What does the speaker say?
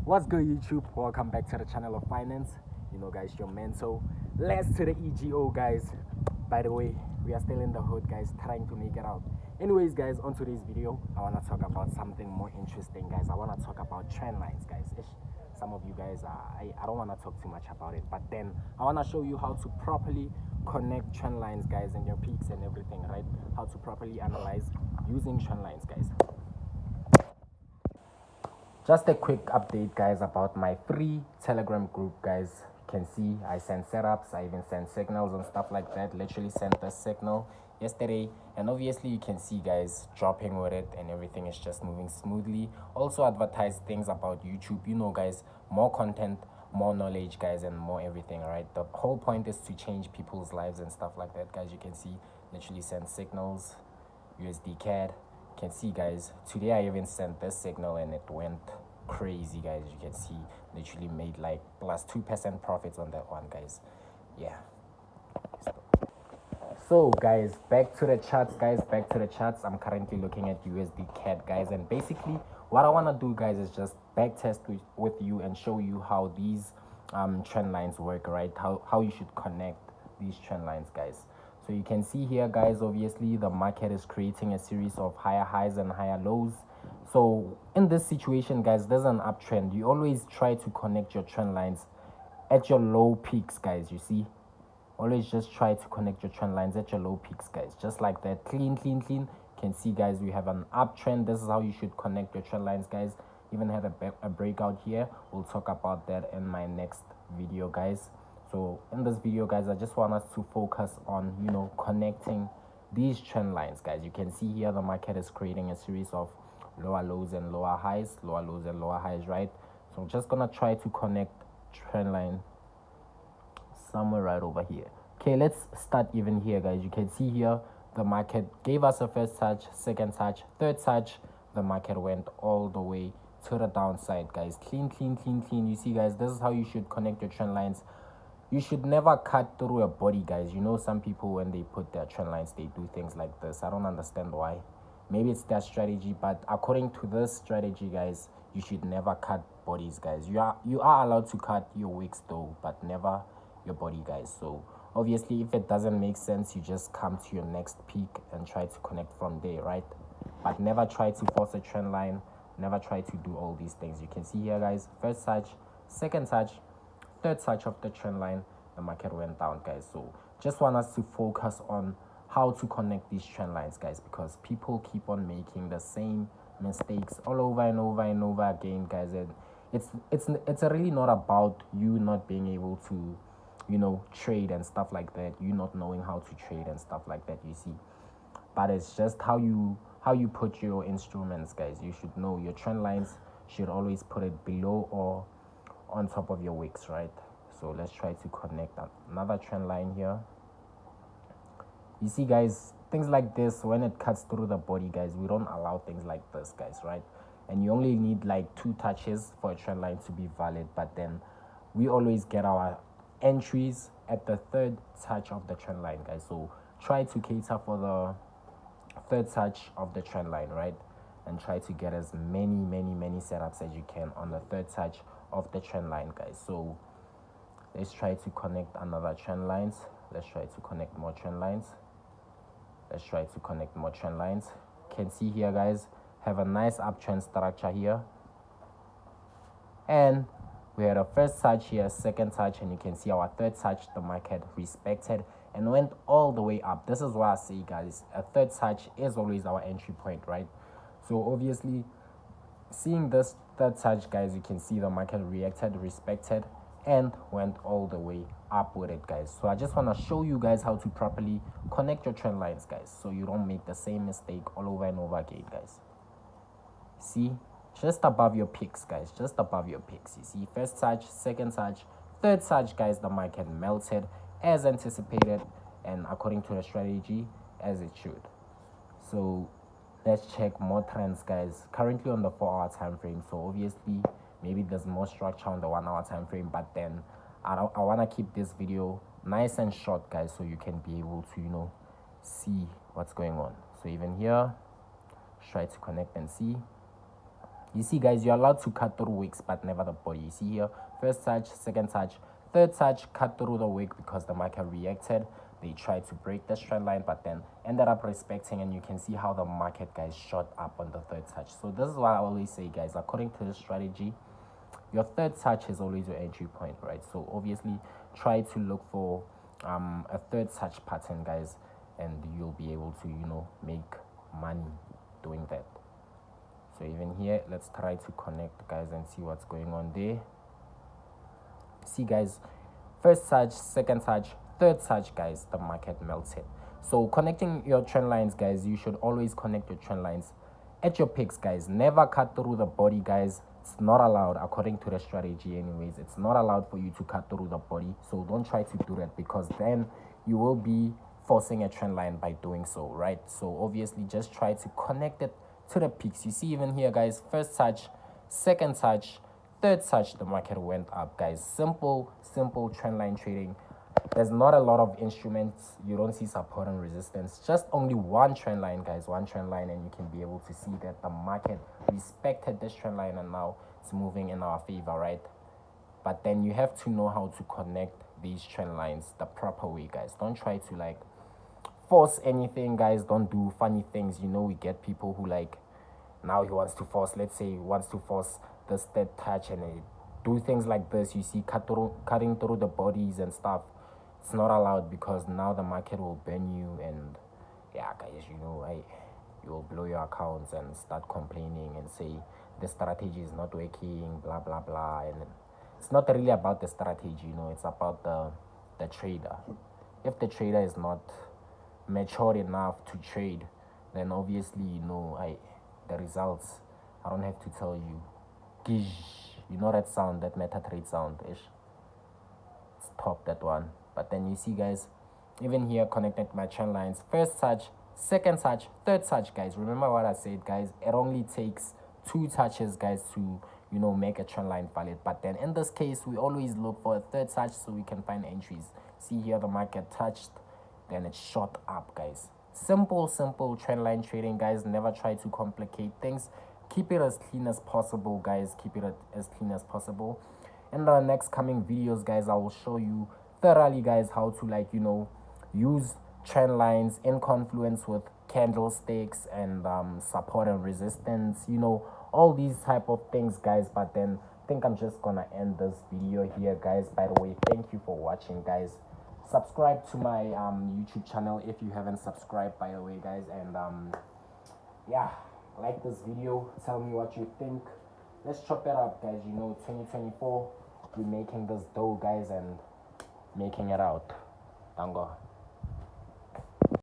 What's good, YouTube? Welcome back to the channel of finance. Guys, your mentor. Let's to the EGO, guys. By the way, we are still in the hood, guys, trying to make it out. Anyways, guys, on today's video, I want to talk about something more interesting, guys. I want to talk about trend lines, guys. Some of you guys, I don't want to talk too much about it, but then I want to show you how to properly connect trend lines, guys, and your peaks and everything, right? How to properly analyze using trend lines, guys. Just a quick update, guys, about my free Telegram group, guys. You can see I send setups, I even send signals and stuff like that. Literally sent the signal yesterday, and obviously you can see, guys, dropping with it and everything is just moving smoothly. Also advertise things about YouTube, guys, more content, more knowledge, guys, and more everything, right? The whole point is to change people's lives and stuff like that, guys. You can see literally send signals, USD CAD. Can see, guys, today I even sent this signal and it went crazy, guys. You can see literally made like plus 2% profits on that one, guys. Yeah. So, guys, back to the charts, guys. Back to the charts. I'm currently looking at USD CAD, guys, and basically what I want to do, guys, is just back test with you and show you how these trend lines work, right? How you should connect these trend lines, guys. So you can see here, guys, obviously the market is creating a series of higher highs and higher lows. So in this situation, guys, there's an uptrend. You always try to connect your trend lines at your low peaks, guys. You see, always just try to connect your trend lines at your low peaks, guys, just like that. Clean. You can see, guys, we have an uptrend. This is how you should connect your trend lines, guys. Even had a breakout here. We'll talk about that in my next video, guys. So in this video, guys, I just want us to focus on connecting these trend lines, guys. You can see here the market is creating a series of lower lows and lower highs, right? So I'm just gonna try to connect trend line somewhere right over here. Okay, let's start even here, guys. You can see here the market gave us a first touch, second touch, third touch. The market went all the way to the downside, guys. Clean. You see, guys, this is how you should connect your trend lines. You should never cut through a body, guys. Some people, when they put their trend lines, they do things like this. I don't understand why. Maybe it's their strategy, but according to this strategy, guys, you should never cut bodies, guys. You are allowed to cut your wicks though, but never your body, guys. So obviously, if it doesn't make sense, you just come to your next peak and try to connect from there, right? But never try to force a trend line. Never try to do all these things. You can see here, guys, first touch, second touch, third touch of the trend line, the market went down, guys. So just want us to focus on how to connect these trend lines, guys, because people keep on making the same mistakes all over and over again, guys. And it's really not about you not being able to trade and stuff like that, you not knowing how to trade and stuff like that, you see. But it's just how you put your instruments, guys. You should know your trend lines should always put it below or on top of your wicks, right? So let's try to connect another trend line here. You see, guys, things like this, when it cuts through the body, guys, we don't allow things like this, guys, right? And you only need like 2 touches for a trend line to be valid, but then we always get our entries at the 3rd touch of the trend line, guys. So try to cater for the 3rd touch of the trend line, right? And try to get as many setups as you can on the 3rd touch of the trend line, guys. So let's try to connect another trend lines. Let's try to connect more trend lines. Can see here, guys, have a nice uptrend structure here, and we had a first touch here, second touch, and you can see our 3rd touch, the market respected and went all the way up. This is why I say, guys, a 3rd touch is always our entry point, right? So obviously, seeing this 3rd touch, guys, you can see the market reacted, respected, and went all the way up with it, guys. So I just want to show you guys how to properly connect your trend lines, guys, so you don't make the same mistake all over and over again, guys. See, just above your picks, guys, just above your picks. You see, first touch, second touch, third touch, guys, the market melted as anticipated and according to the strategy as it should. So let's check more trends, guys, currently on the 4-hour time frame. So obviously maybe there's more structure on the 1-hour time frame, but then I want to keep this video nice and short, guys, so you can be able to see what's going on. So even here, try to connect and see. You see, guys, you're allowed to cut through wicks, but never the body. You see here, first touch, second touch, third touch, cut through the wick because the market reacted. They tried to break this trend line, but then ended up respecting, and you can see how the market, guys, shot up on the third touch. So this is what I always say, guys. According to this strategy, your third touch is always your entry point, right? So obviously try to look for a third touch pattern, guys, and you'll be able to, you know, make money doing that. So even here, let's try to connect, guys, and see what's going on there. See, guys, first touch, second touch, third touch, guys, the market melted. So connecting your trend lines, guys, you should always connect your trend lines at your picks, guys. Never cut through the body, guys. It's not allowed according to the strategy anyways. It's not allowed for you to cut through the body. So don't try to do that, because then you will be forcing a trend line by doing so, right? So obviously just try to connect it to the peaks. You see even here, guys, first touch, second touch, third touch, the market went up, guys. Simple trend line trading. There's not a lot of instruments. You don't see support and resistance. Just only one trend line, guys. One trend line, and you can be able to see that the market respected this trend line, and now it's moving in our favor, right? But then you have to know how to connect these trend lines the proper way, guys. Don't try to like force anything, guys. Don't do funny things. You know, we get people who like, now he wants to force, let's say he wants to force this third touch, and do things like this. You see, cutting through the bodies and stuff. It's not allowed, because now the market will burn you, and yeah, guys, you know, you will blow your accounts and start complaining and say the strategy is not working, blah blah blah. And it's not really about the strategy, you know, it's about the trader. If the trader is not mature enough to trade, then obviously, you know, the results, I don't have to tell you. Gish, you know that sound, that MetaTrade sound ish. It's top, that one. But then you see, guys, even here connected my trend lines, first touch, second touch, third touch, guys. Remember what I said, guys, it only takes 2 touches, guys, to, you know, make a trend line valid. But then in this case, we always look for a third touch so we can find entries. See here, the market touched, then it shot up, guys. Simple trend line trading, guys. Never try to complicate things. Keep it as clean as possible, guys. Keep it as clean as possible. In the next coming videos, guys, I will show you thoroughly, guys, how to, like, you know, use trend lines in confluence with candlesticks and support and resistance, you know, all these type of things, guys. But then I think I'm just gonna end this video here, guys. By the way, thank you for watching, guys. Subscribe to my YouTube channel if you haven't subscribed, by the way, guys. And yeah, like this video, tell me what you think. Let's chop it up, guys. You know, 2024, we're making this dough, guys, and making it out. Tango.